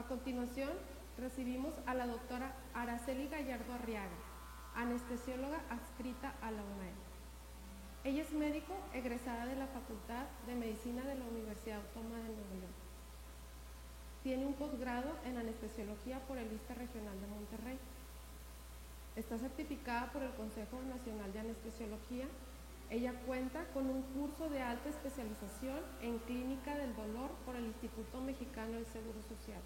A continuación, recibimos a la doctora Araceli Gallardo Arriaga, anestesióloga adscrita a la UNAM. Ella es médico egresada de la Facultad de Medicina de la Universidad Autónoma de Nuevo León. Tiene un posgrado en anestesiología por el ISSSTE Regional de Monterrey. Está certificada por el Consejo Nacional de Anestesiología. Ella cuenta con un curso de alta especialización en clínica del dolor por el Instituto Mexicano del Seguro Social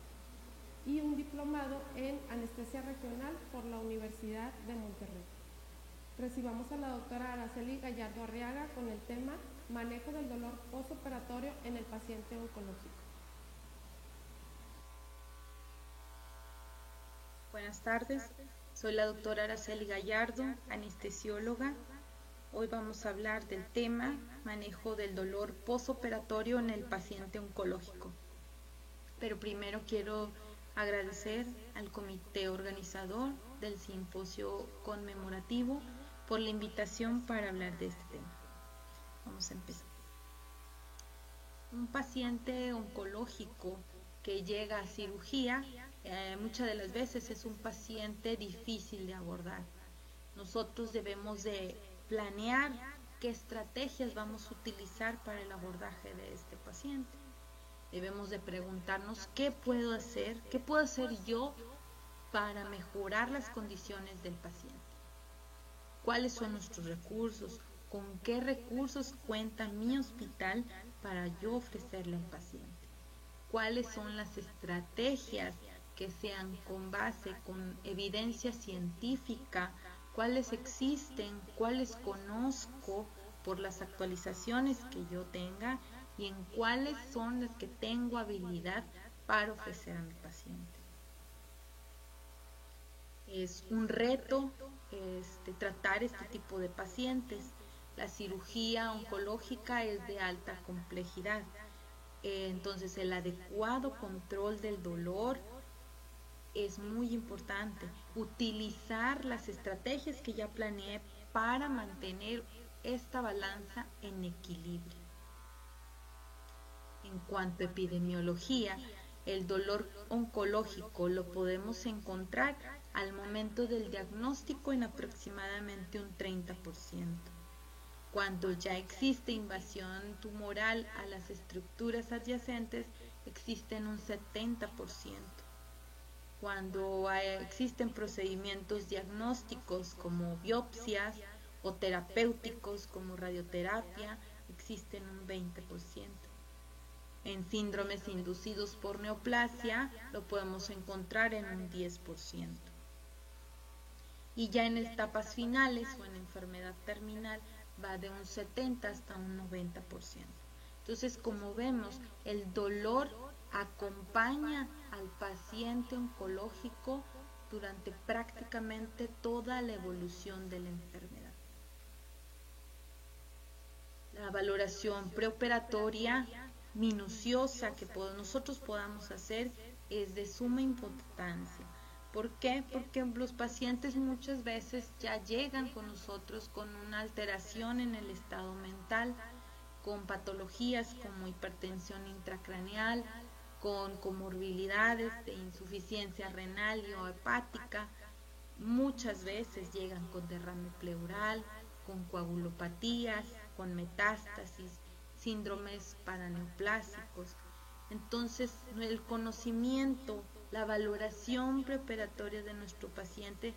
y un diplomado en anestesia regional por la Universidad de Monterrey. Recibamos a la doctora Araceli Gallardo Arriaga con el tema Manejo del dolor postoperatorio en el paciente oncológico. Buenas tardes, soy la doctora Araceli Gallardo, anestesióloga. Hoy vamos a hablar del tema manejo del dolor postoperatorio en el paciente oncológico. Pero primero quiero agradecer al comité organizador del simposio conmemorativo por la invitación para hablar de este tema. Vamos a empezar. Un paciente oncológico que llega a cirugía, muchas de las veces es un paciente difícil de abordar. Nosotros debemos de planear qué estrategias vamos a utilizar para el abordaje de este paciente. Debemos de preguntarnos qué puedo hacer yo para mejorar las condiciones del paciente. ¿Cuáles son nuestros recursos? ¿Con qué recursos cuenta mi hospital para yo ofrecerle al paciente? ¿Cuáles son las estrategias que sean con base, con evidencia científica? ¿Cuáles existen? ¿Cuáles conozco por las actualizaciones que yo tenga? Y en cuáles son las que tengo habilidad para ofrecer a mi paciente. Es un reto tratar este tipo de pacientes. La cirugía oncológica es de alta complejidad. Entonces el adecuado control del dolor es muy importante. Utilizar las estrategias que ya planeé para mantener esta balanza en equilibrio. En cuanto a epidemiología, el dolor oncológico lo podemos encontrar al momento del diagnóstico en aproximadamente un 30%. Cuando ya existe invasión tumoral a las estructuras adyacentes, existen un 70%. Cuando existen procedimientos diagnósticos como biopsias o terapéuticos como radioterapia, existen un 20%. En síndromes inducidos por neoplasia lo podemos encontrar en un 10%. Y ya en etapas finales o en enfermedad terminal va de un 70 hasta un 90%. Entonces, como vemos, el dolor acompaña al paciente oncológico durante prácticamente toda la evolución de la enfermedad. La valoración preoperatoria minuciosa que nosotros podamos hacer es de suma importancia. ¿Por qué? Porque los pacientes muchas veces ya llegan con nosotros con una alteración en el estado mental, con patologías como hipertensión intracraneal, con comorbilidades de insuficiencia renal y o hepática. Muchas veces llegan con derrame pleural, con coagulopatías, con metástasis, síndromes paraneoplásicos. Entonces, el conocimiento, la valoración preoperatoria de nuestro paciente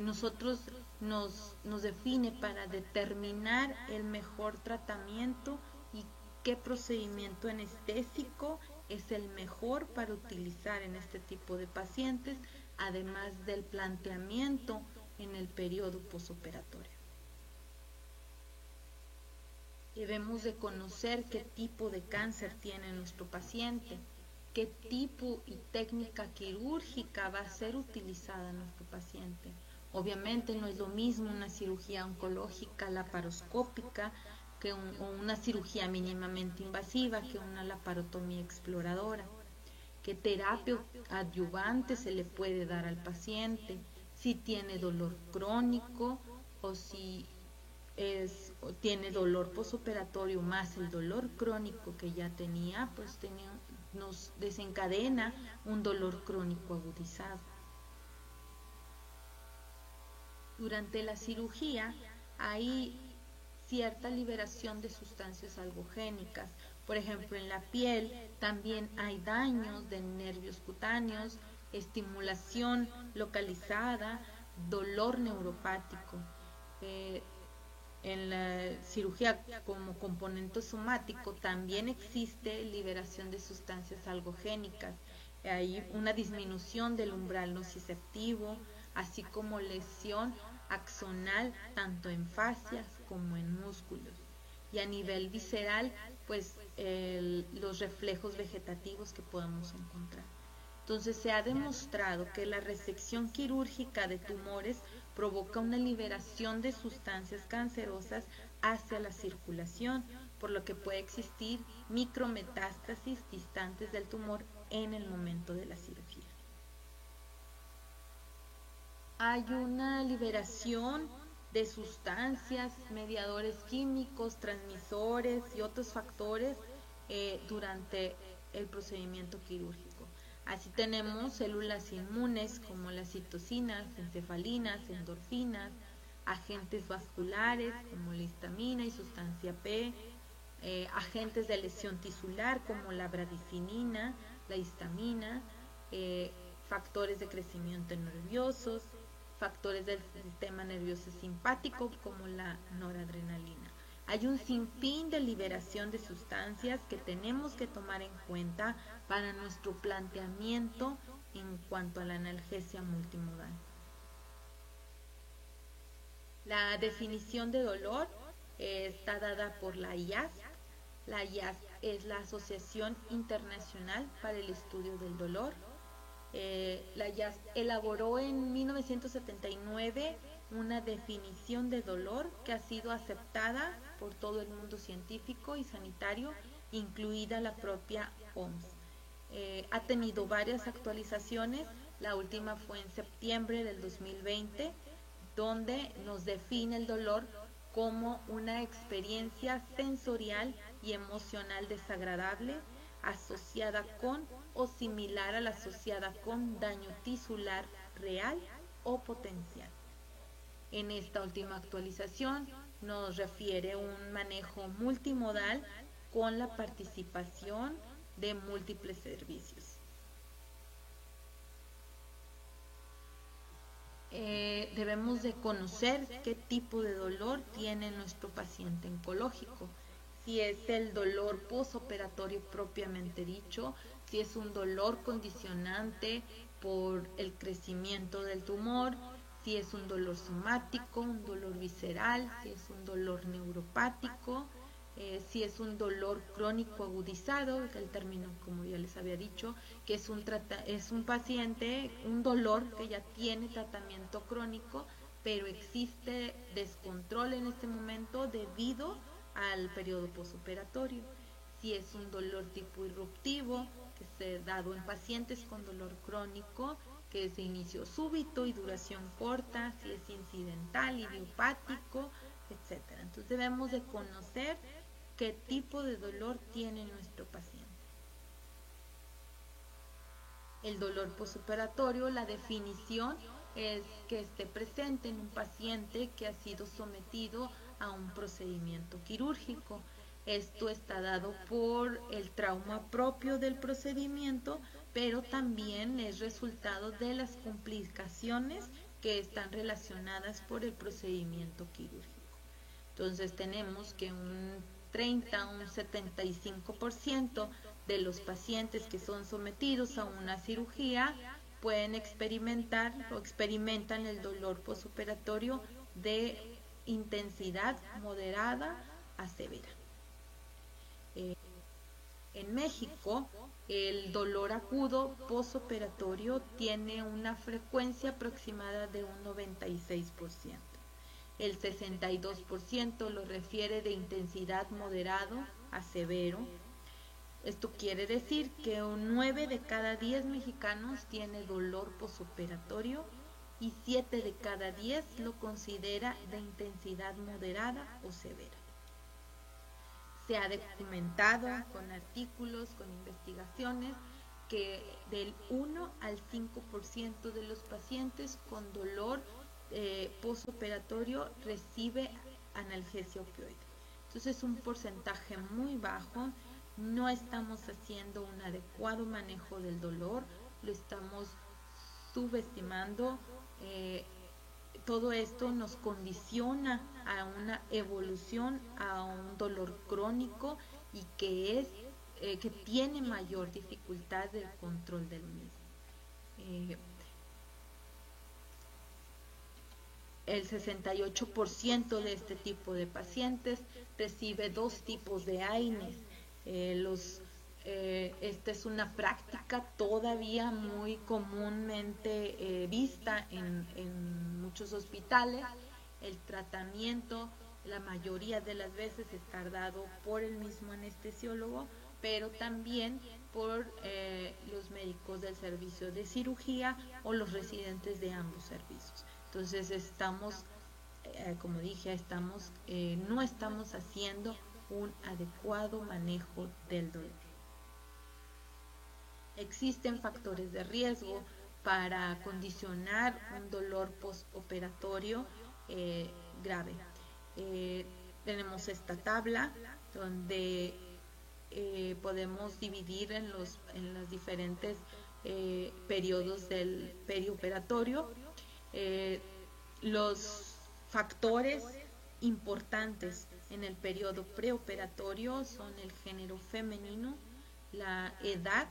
nosotros nos define para determinar el mejor tratamiento y qué procedimiento anestésico es el mejor para utilizar en este tipo de pacientes, además del planteamiento en el periodo postoperatorio. Debemos de conocer qué tipo de cáncer tiene nuestro paciente, qué tipo y técnica quirúrgica va a ser utilizada en nuestro paciente. Obviamente no es lo mismo una cirugía oncológica laparoscópica o una cirugía mínimamente invasiva que una laparotomía exploradora. ¿Qué terapia adyuvante se le puede dar al paciente? Si tiene dolor crónico o si tiene dolor postoperatorio más el dolor crónico que ya tenía, pues nos desencadena un dolor crónico agudizado. Durante la cirugía hay cierta liberación de sustancias algogénicas. Por ejemplo, en la piel también hay daños de nervios cutáneos, estimulación localizada, dolor neuropático. En la cirugía como componente somático también existe liberación de sustancias algogénicas. Hay una disminución del umbral nociceptivo, así como lesión axonal tanto en fascias como en músculos. Y a nivel visceral, pues los reflejos vegetativos que podemos encontrar. Entonces se ha demostrado que la resección quirúrgica de tumores provoca una liberación de sustancias cancerosas hacia la circulación, por lo que puede existir micrometástasis distantes del tumor en el momento de la cirugía. Hay una liberación de sustancias, mediadores químicos, transmisores y otros factores durante el procedimiento quirúrgico. Así tenemos células inmunes como las citocinas, encefalinas, endorfinas, agentes vasculares como la histamina y sustancia P, agentes de lesión tisular como la bradicinina, la histamina, factores de crecimiento nerviosos, factores del sistema nervioso simpático como la noradrenalina. Hay un sinfín de liberación de sustancias que tenemos que tomar en cuenta para nuestro planteamiento en cuanto a la analgesia multimodal. La definición de dolor está dada por la IASP. La IASP es la Asociación Internacional para el Estudio del Dolor. La IASP elaboró en 1979 una definición de dolor que ha sido aceptada por todo el mundo científico y sanitario, incluida la propia OMS. Ha tenido varias actualizaciones, la última fue en septiembre del 2020, donde nos define el dolor como una experiencia sensorial y emocional desagradable asociada con o similar a la asociada con daño tisular real o potencial. En esta última actualización nos refiere un manejo multimodal con la participación de múltiples servicios. Debemos de conocer qué tipo de dolor tiene nuestro paciente oncológico. Si es el dolor posoperatorio propiamente dicho, si es un dolor condicionante por el crecimiento del tumor, si es un dolor somático, un dolor visceral, si es un dolor neuropático, si es un dolor crónico agudizado, el término como ya les había dicho, que es un paciente, un dolor que ya tiene tratamiento crónico, pero existe descontrol en este momento debido al periodo posoperatorio. Si es un dolor tipo irruptivo, que se ha dado en pacientes con dolor crónico, que es de inicio súbito y duración corta, si es incidental, idiopático, etc. Entonces debemos de conocer qué tipo de dolor tiene nuestro paciente. El dolor posoperatorio, la definición es que esté presente en un paciente que ha sido sometido a un procedimiento quirúrgico. Esto está dado por el trauma propio del procedimiento, pero también es resultado de las complicaciones que están relacionadas por el procedimiento quirúrgico. Entonces tenemos que un 30 o un 75% de los pacientes que son sometidos a una cirugía pueden experimentar o experimentan el dolor posoperatorio de intensidad moderada a severa. En México, el dolor agudo posoperatorio tiene una frecuencia aproximada de un 96%. El 62% lo refiere de intensidad moderado a severo. Esto quiere decir que 9 de cada 10 mexicanos tiene dolor posoperatorio y 7 de cada 10 lo considera de intensidad moderada o severa. Se ha documentado con artículos, con investigaciones, que del 1 al 5% de los pacientes con dolor postoperatorio recibe analgesia opioide. Entonces es un porcentaje muy bajo. No estamos haciendo un adecuado manejo del dolor, lo estamos subestimando. Todo esto nos condiciona a una evolución, a un dolor crónico y que tiene mayor dificultad del control del mismo. El 68% de este tipo de pacientes recibe 2 tipos de AINES. Esta es una práctica todavía muy comúnmente vista en muchos hospitales. El tratamiento, la mayoría de las veces, está dado por el mismo anestesiólogo, pero también por los médicos del servicio de cirugía o los residentes de ambos servicios. Entonces estamos, como dije, no estamos haciendo un adecuado manejo del dolor. Existen factores de riesgo para condicionar un dolor postoperatorio grave. Tenemos esta tabla donde podemos dividir en los diferentes periodos del perioperatorio. Los factores importantes en el periodo preoperatorio son el género femenino, la edad,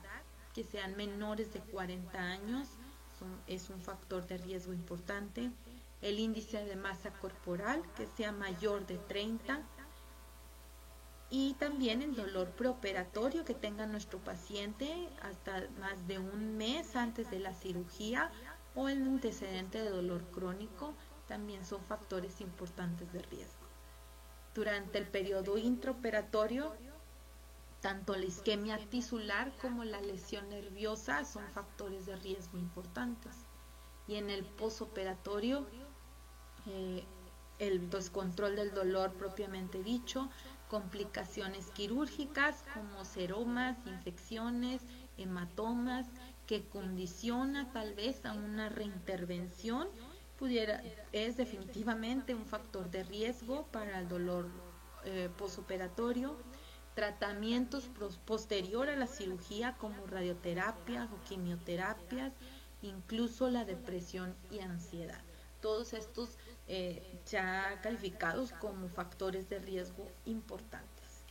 que sean menores de 40 años, es un factor de riesgo importante, el índice de masa corporal, que sea mayor de 30, y también el dolor preoperatorio que tenga nuestro paciente hasta más de un mes antes de la cirugía, o el antecedente de dolor crónico, también son factores importantes de riesgo. Durante el periodo intraoperatorio, tanto la isquemia tisular como la lesión nerviosa son factores de riesgo importantes. Y en el postoperatorio, el descontrol del dolor propiamente dicho, complicaciones quirúrgicas como seromas, infecciones, hematomas, que condiciona tal vez a una reintervención, es definitivamente un factor de riesgo para el dolor postoperatorio. Tratamientos posterior a la cirugía como radioterapias o quimioterapias, incluso la depresión y ansiedad. Todos estos ya calificados como factores de riesgo importantes.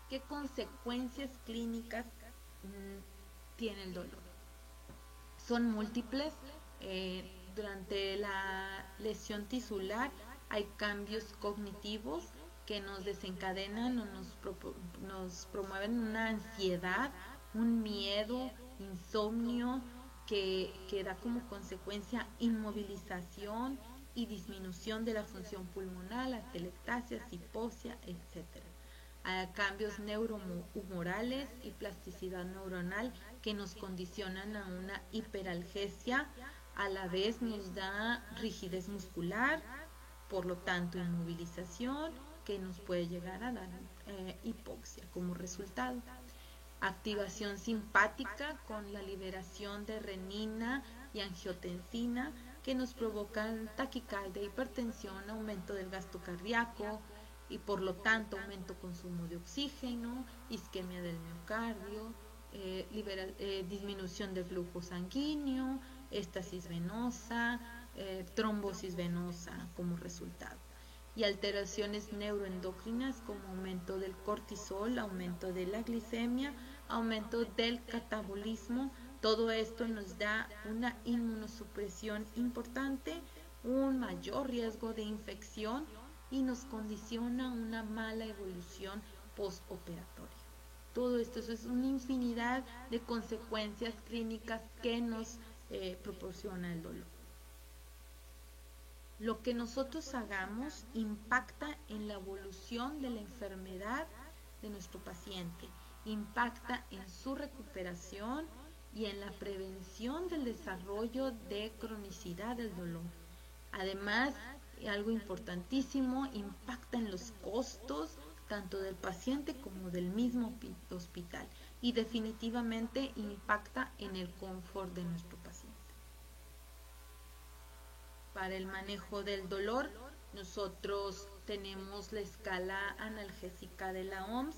¿Qué consecuencias clínicas tiene el dolor? Son múltiples. Durante la lesión tisular hay cambios cognitivos que nos desencadenan o nos promueven una ansiedad, un miedo, insomnio, que da como consecuencia inmovilización y disminución de la función pulmonar, atelectasia, hipoxia, etc. Hay cambios neurohumorales y plasticidad neuronal que nos condicionan a una hiperalgesia, a la vez nos da rigidez muscular, por lo tanto inmovilización, que nos puede llegar a dar hipoxia como resultado. Activación simpática con la liberación de renina y angiotensina, que nos provocan taquicardia, hipertensión, aumento del gasto cardíaco y por lo tanto aumento consumo de oxígeno, isquemia del miocardio, disminución del flujo sanguíneo, éstasis venosa, trombosis venosa como resultado. Y alteraciones neuroendocrinas como aumento del cortisol, aumento de la glicemia, aumento del catabolismo. Todo esto nos da una inmunosupresión importante, un mayor riesgo de infección y nos condiciona una mala evolución postoperatoria. Todo esto es una infinidad de consecuencias clínicas que nos proporciona el dolor. Lo que nosotros hagamos impacta en la evolución de la enfermedad de nuestro paciente, impacta en su recuperación y en la prevención del desarrollo de cronicidad del dolor. Además, algo importantísimo, impacta en los costos tanto del paciente como del mismo hospital y definitivamente impacta en el confort de nuestro paciente. Para el manejo del dolor, nosotros tenemos la escala analgésica de la OMS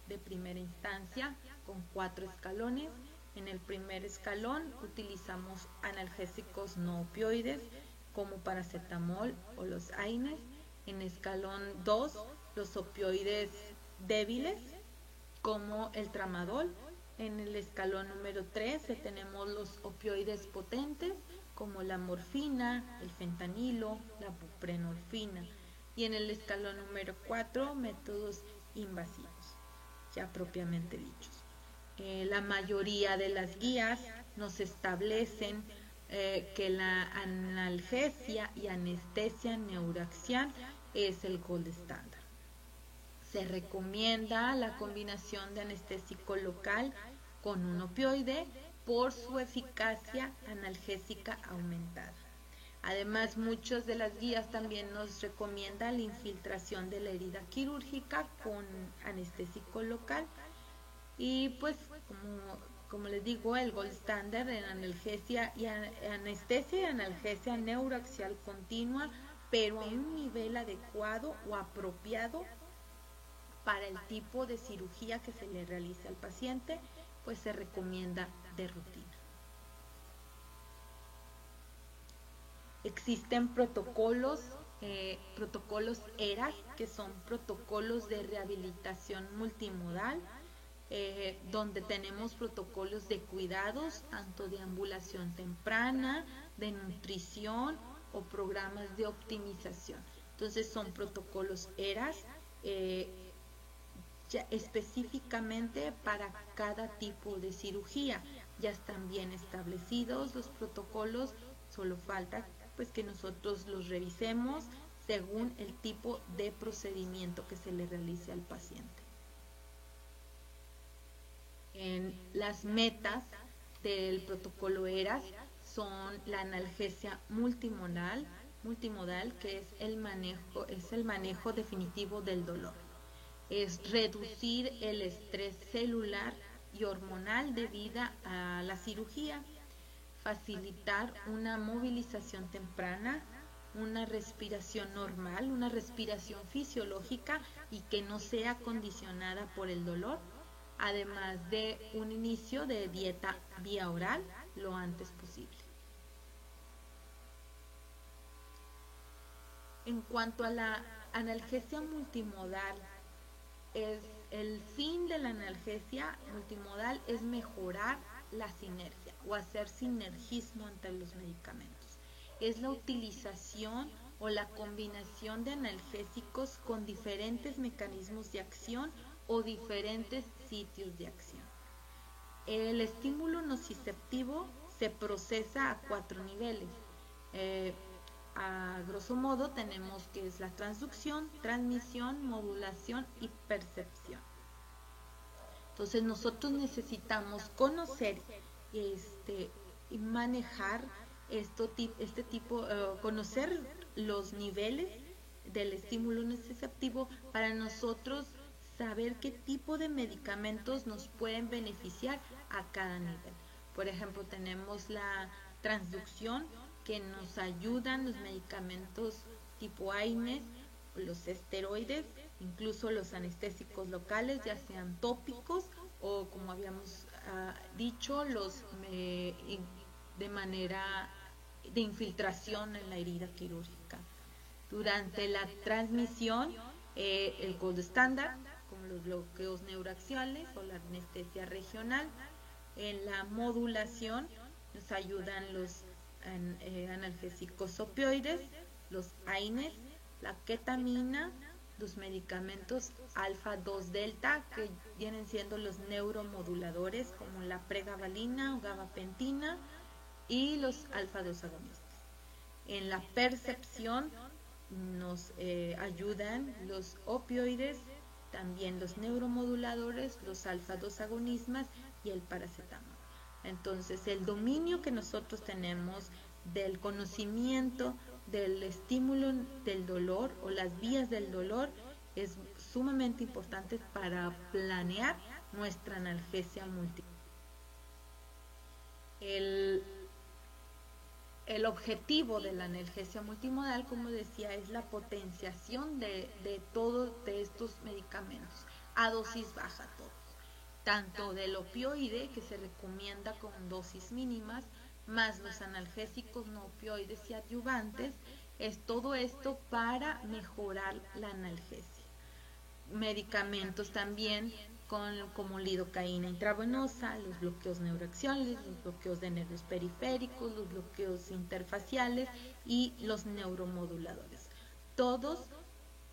de primera instancia con 4 escalones. En el primer escalón utilizamos analgésicos no opioides como paracetamol o los AINES. En escalón 2, los opioides débiles como el tramadol. En el escalón número 3 tenemos los opioides potentes como la morfina, el fentanilo, la buprenorfina. Y en el escalón número 4, métodos invasivos, ya propiamente dichos. La mayoría de las guías nos establecen que la analgesia y anestesia neuraxial es el gold estándar. Se recomienda la combinación de anestésico local con un opioide por su eficacia analgésica aumentada. Además, muchas de las guías también nos recomiendan la infiltración de la herida quirúrgica con anestésico local. Y pues, como les digo, el gold standard en analgesia y anestesia y analgesia neuroaxial continua, pero a un nivel adecuado o apropiado para el tipo de cirugía que se le realice al paciente, pues se recomienda de rutina. Existen protocolos ERAS, que son protocolos de rehabilitación multimodal, donde tenemos protocolos de cuidados, tanto de ambulación temprana, de nutrición o programas de optimización. Entonces son protocolos ERAS ya específicamente para cada tipo de cirugía. Ya están bien establecidos los protocolos, solo falta pues que nosotros los revisemos según el tipo de procedimiento que se le realice al paciente. En las metas del protocolo ERAS son la analgesia multimodal, que es el manejo definitivo del dolor. Es reducir el estrés celular y hormonal debido a la cirugía, facilitar una movilización temprana, una respiración normal, una respiración fisiológica y que no sea condicionada por el dolor, además de un inicio de dieta vía oral lo antes posible. En cuanto a la analgesia multimodal, el fin de la analgesia multimodal es mejorar la sinergia o hacer sinergismo entre los medicamentos. Es la utilización o la combinación de analgésicos con diferentes mecanismos de acción o diferentes sitios de acción. El estímulo nociceptivo se procesa a 4 niveles. A grosso modo tenemos que es la transducción, transmisión, modulación y percepción. Entonces nosotros necesitamos conocer y manejar conocer los niveles del estímulo nociceptivo para nosotros saber qué tipo de medicamentos nos pueden beneficiar a cada nivel. Por ejemplo, tenemos la transducción, que nos ayudan los medicamentos tipo AINES, los esteroides, incluso los anestésicos locales, ya sean tópicos o, como habíamos dicho, los de manera de infiltración en la herida quirúrgica. Durante la transmisión, el gold estándar, como los bloqueos neuraxiales o la anestesia regional. En la modulación nos ayudan los analgésicos opioides, los AINES, la ketamina, los medicamentos alfa-2 delta, que vienen siendo los neuromoduladores como la pregabalina o gabapentina, y los alfa-2 agonistas. En la percepción nos ayudan los opioides, también los neuromoduladores, los alfa-2 agonistas y el paracetamol. Entonces, el dominio que nosotros tenemos del conocimiento del estímulo del dolor o las vías del dolor es sumamente importante para planear nuestra analgesia multimodal. El objetivo de la analgesia multimodal, como decía, es la potenciación de todos de estos medicamentos a dosis baja, todos, tanto del opioide, que se recomienda con dosis mínimas, más los analgésicos no opioides y adyuvantes. Es todo esto para mejorar la analgesia. Medicamentos también como lidocaína intravenosa, los bloqueos neuroaxiales, los bloqueos de nervios periféricos, los bloqueos interfaciales y los neuromoduladores, todos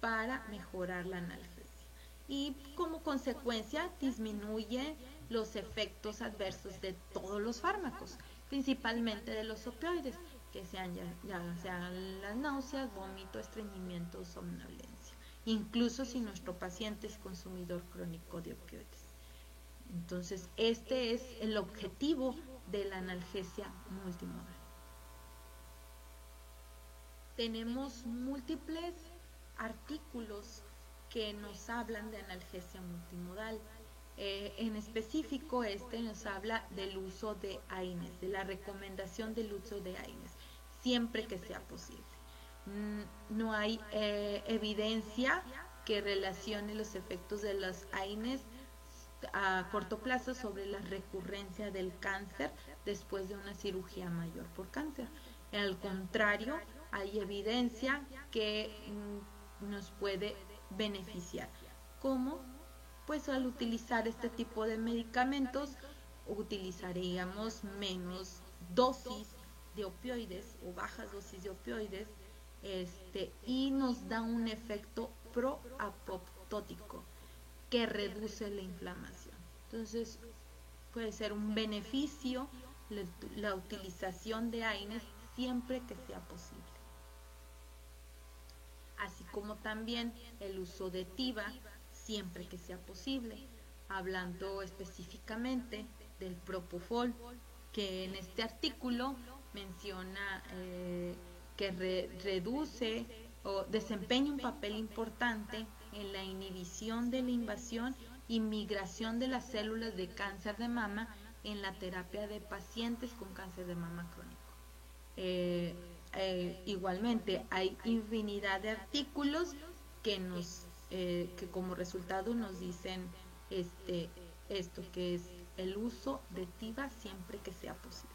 para mejorar la analgesia. Y como consecuencia disminuye los efectos adversos de todos los fármacos, principalmente de los opioides, que sean ya sean las náuseas, vómito, estreñimiento, somnolencia, incluso si nuestro paciente es consumidor crónico de opioides. Entonces, este es el objetivo de la analgesia multimodal. Tenemos múltiples artículos que nos hablan de analgesia multimodal. En específico, este nos habla del uso de AINES, de la recomendación del uso de AINES, siempre que sea posible. No hay evidencia que relacione los efectos de los AINES a corto plazo sobre la recurrencia del cáncer después de una cirugía mayor por cáncer. Al contrario, hay evidencia que nos puede beneficiar. ¿Cómo? Pues al utilizar este tipo de medicamentos utilizaríamos menos dosis de opioides o bajas dosis de opioides, y nos da un efecto proapoptótico que reduce la inflamación. Entonces puede ser un beneficio la utilización de AINES siempre que sea posible. Así como también el uso de TIVA siempre que sea posible, hablando específicamente del propofol, que en este artículo menciona que reduce o desempeña un papel importante en la inhibición de la invasión y migración de las células de cáncer de mama en la terapia de pacientes con cáncer de mama crónico. Igualmente hay infinidad de artículos que que como resultado nos dicen esto, que es el uso de TIVA siempre que sea posible.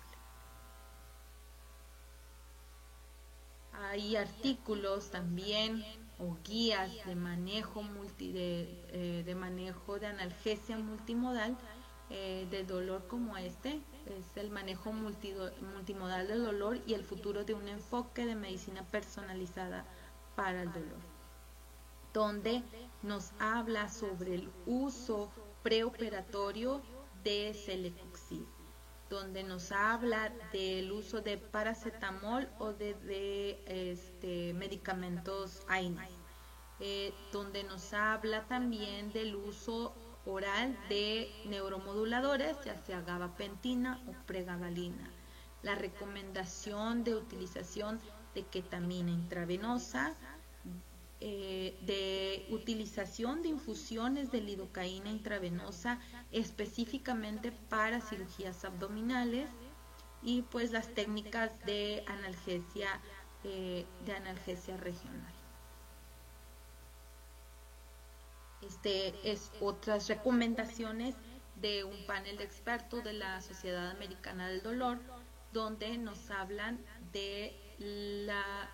Hay artículos también o guías de manejo de manejo de analgesia multimodal del dolor, como es el manejo multimodal del dolor y el futuro de un enfoque de medicina personalizada para el dolor, donde nos habla sobre el uso preoperatorio de celecoxib, donde nos habla del uso de paracetamol o de medicamentos AINES, donde nos habla también del uso oral de neuromoduladores, ya sea gabapentina o pregabalina, la recomendación de utilización de ketamina intravenosa, de utilización de infusiones de lidocaína intravenosa específicamente para cirugías abdominales, y pues las técnicas de analgesia regional. Es otras recomendaciones de un panel de expertos de la Sociedad Americana del Dolor, donde nos hablan de la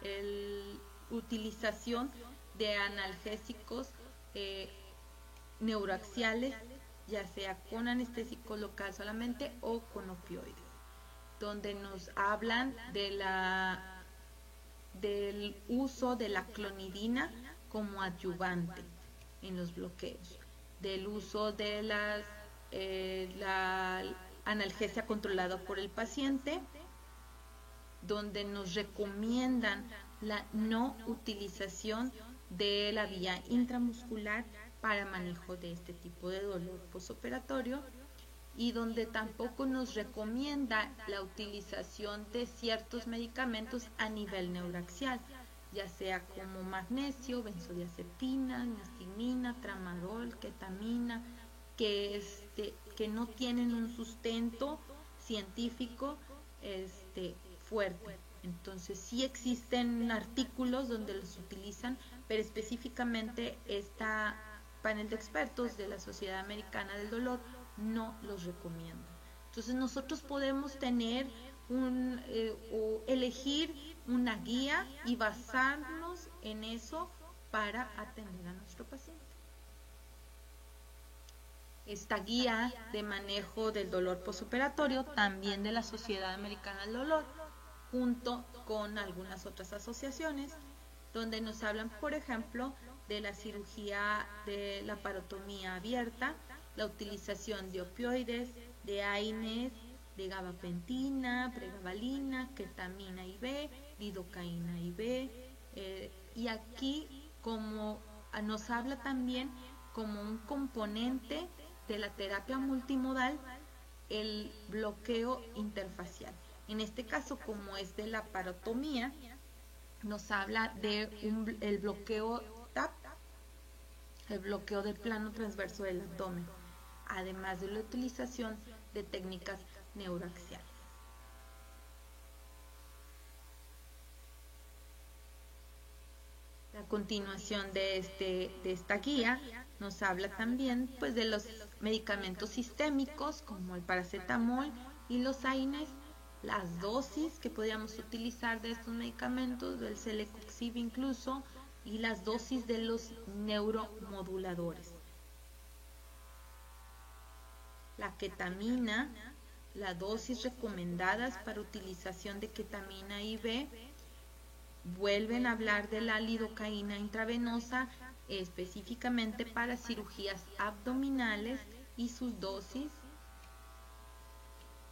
utilización de analgésicos neuroaxiales, ya sea con anestésico local solamente o con opioides, donde nos hablan del uso de la clonidina como adyuvante en los bloqueos, del uso de la analgesia controlada por el paciente, donde nos recomiendan la no utilización de la vía intramuscular para manejo de este tipo de dolor postoperatorio, y donde tampoco nos recomienda la utilización de ciertos medicamentos a nivel neuraxial, ya sea como magnesio, benzodiazepina, niastimina, tramadol, ketamina, que no tienen un sustento científico fuerte. Entonces sí existen artículos donde los utilizan, pero específicamente esta panel de expertos de la Sociedad Americana del Dolor no los recomienda. Entonces nosotros podemos tener o elegir una guía y basarnos en eso para atender a nuestro paciente. Esta guía de manejo del dolor posoperatorio, también de la Sociedad Americana del Dolor, junto con algunas otras asociaciones, donde nos hablan, por ejemplo, de la cirugía de la parotomía abierta, la utilización de opioides, de AINES, de gabapentina, pregabalina, ketamina IV, lidocaína IV, y aquí como nos habla también como un componente de la terapia multimodal, el bloqueo interfacial. En este caso, como es de la parotomía, nos habla de el bloqueo TAP, el bloqueo del plano transverso del abdomen, además de la utilización de técnicas neuraxiales. A continuación de esta guía nos habla también pues de los medicamentos sistémicos como el paracetamol y los AINES, las dosis que podríamos utilizar de estos medicamentos, del Celecoxib incluso, y las dosis de los neuromoduladores. La ketamina, la dosis recomendadas para utilización de ketamina IV. Vuelven a hablar de la lidocaína intravenosa, específicamente para cirugías abdominales y sus dosis.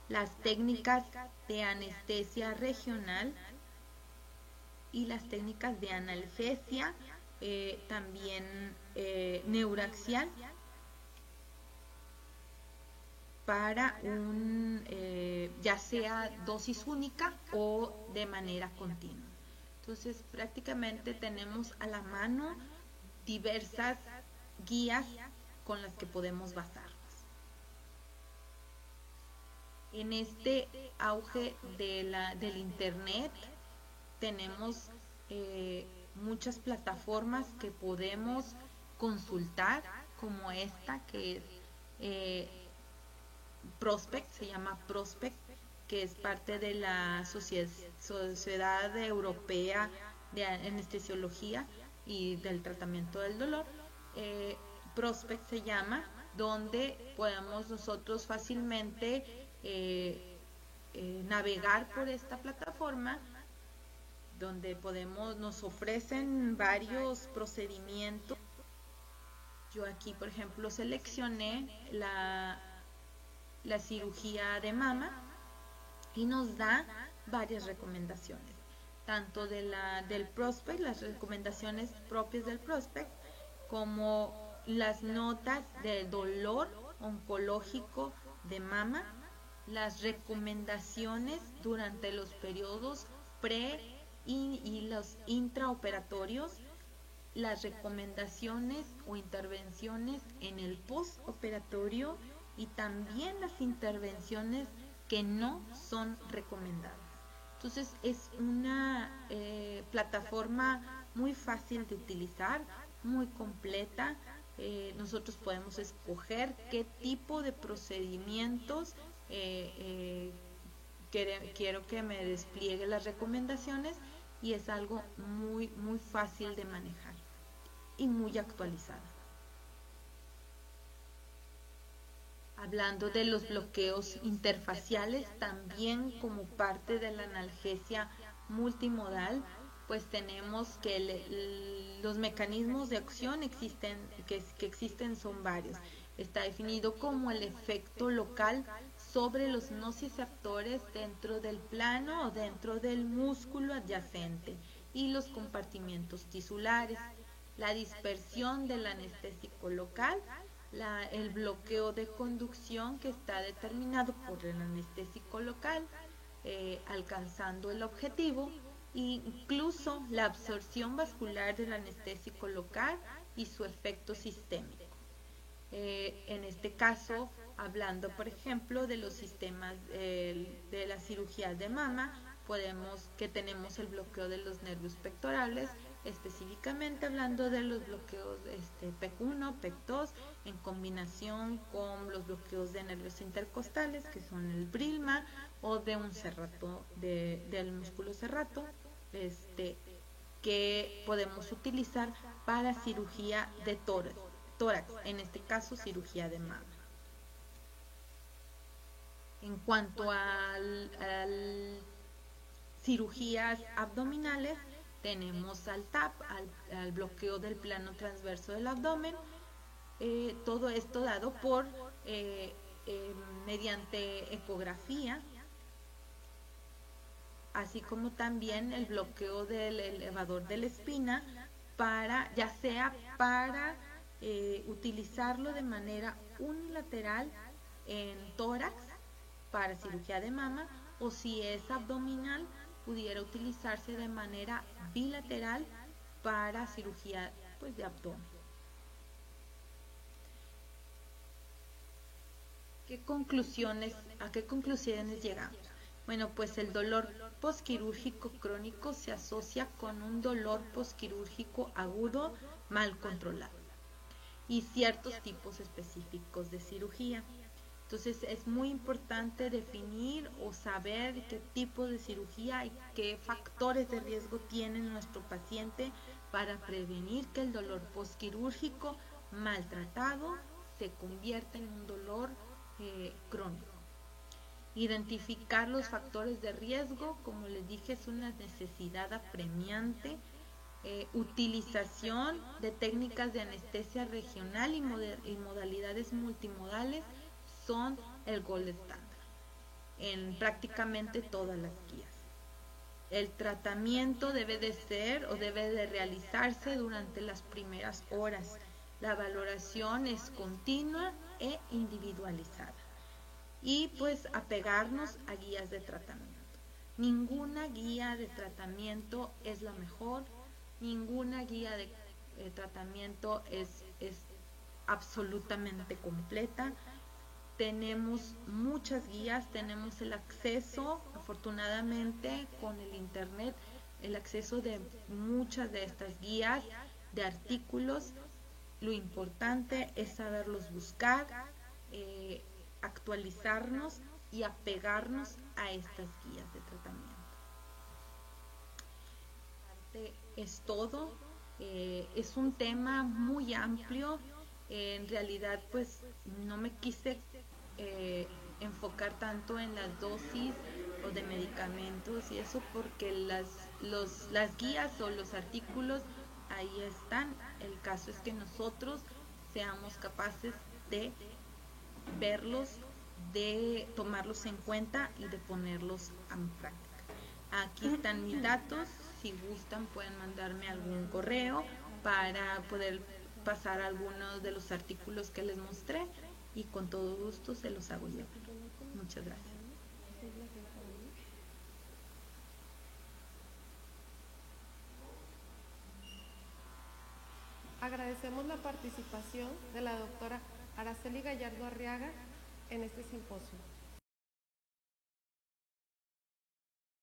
Las técnicas de anestesia regional y las técnicas de analgesia, también neuraxial, para ya sea dosis única o de manera continua. Entonces prácticamente tenemos a la mano diversas guías con las que podemos basarnos. En este auge del internet tenemos muchas plataformas que podemos consultar, como esta que es Prospect, se llama Prospect, que es parte de la Sociedad Europea de Anestesiología y del Tratamiento del Dolor. Prospect se llama, donde podemos nosotros fácilmente navegar por esta plataforma, donde nos ofrecen varios procedimientos. Yo aquí, por ejemplo, seleccioné la cirugía de mama y nos da varias recomendaciones, tanto del Prospect, las recomendaciones propias del Prospect, como las notas de dolor oncológico de mama, las recomendaciones durante los periodos pre y los intraoperatorios, las recomendaciones o intervenciones en el postoperatorio y también las intervenciones que no son recomendadas. Entonces es una plataforma muy fácil de utilizar, muy completa. Nosotros podemos escoger qué tipo de procedimientos quiero que me despliegue las recomendaciones, y es algo muy fácil de manejar y muy actualizada. Hablando de los bloqueos interfaciales, también como parte de la analgesia multimodal, pues tenemos que los mecanismos de acción que existen son varios. Está definido como el efecto local sobre los nociceptores dentro del plano o dentro del músculo adyacente y los compartimientos tisulares, la dispersión del anestésico local el bloqueo de conducción que está determinado por el anestésico local, alcanzando el objetivo, e incluso la absorción vascular del anestésico local y su efecto sistémico. En este caso, hablando por ejemplo de los sistemas de la cirugía de mama, tenemos el bloqueo de los nervios pectorales, específicamente hablando de los bloqueos PEC1, PEC2, en combinación con los bloqueos de nervios intercostales, que son el Brilma, o de un serrato, del músculo serrato, que podemos utilizar para cirugía de tórax, en este caso cirugía de mama. En cuanto al cirugías abdominales, tenemos al TAP, al bloqueo del plano transverso del abdomen, todo esto dado por mediante ecografía, así como también el bloqueo del elevador de la espina, ya sea para utilizarlo de manera unilateral en tórax para cirugía de mama, o si es abdominal, pudiera utilizarse de manera bilateral para cirugía de abdomen. ¿A qué conclusiones llegamos? Bueno, pues el dolor posquirúrgico crónico se asocia con un dolor posquirúrgico agudo mal controlado y ciertos tipos específicos de cirugía. Entonces es muy importante definir o saber qué tipo de cirugía y qué factores de riesgo tiene nuestro paciente para prevenir que el dolor posquirúrgico maltratado se convierta en un dolor crónico. Identificar los factores de riesgo, como les dije, es una necesidad apremiante. Utilización de técnicas de anestesia regional y modalidades multimodales son el gold estándar en prácticamente todas las guías. El tratamiento debe de realizarse durante las primeras horas. La valoración es continua e individualizada. Y pues apegarnos a guías de tratamiento. Ninguna guía de tratamiento es la mejor, ninguna guía de tratamiento es absolutamente completa. Tenemos muchas guías, tenemos el acceso, afortunadamente con el internet, el acceso de muchas de estas guías, de artículos. Lo importante es saberlos buscar, actualizarnos y apegarnos a estas guías de tratamiento. Es todo. Es un tema muy amplio. En realidad pues no me quise enfocar tanto en las dosis o de medicamentos y eso, porque las guías o los artículos ahí están. El caso es que nosotros seamos capaces de verlos, de tomarlos en cuenta y de ponerlos en práctica. Aquí están mis datos, si gustan pueden mandarme algún correo para poder pasar algunos de los artículos que les mostré y con todo gusto se los hago llegar. Muchas gracias. Agradecemos la participación de la doctora Araceli Gallardo Arriaga en este simposio.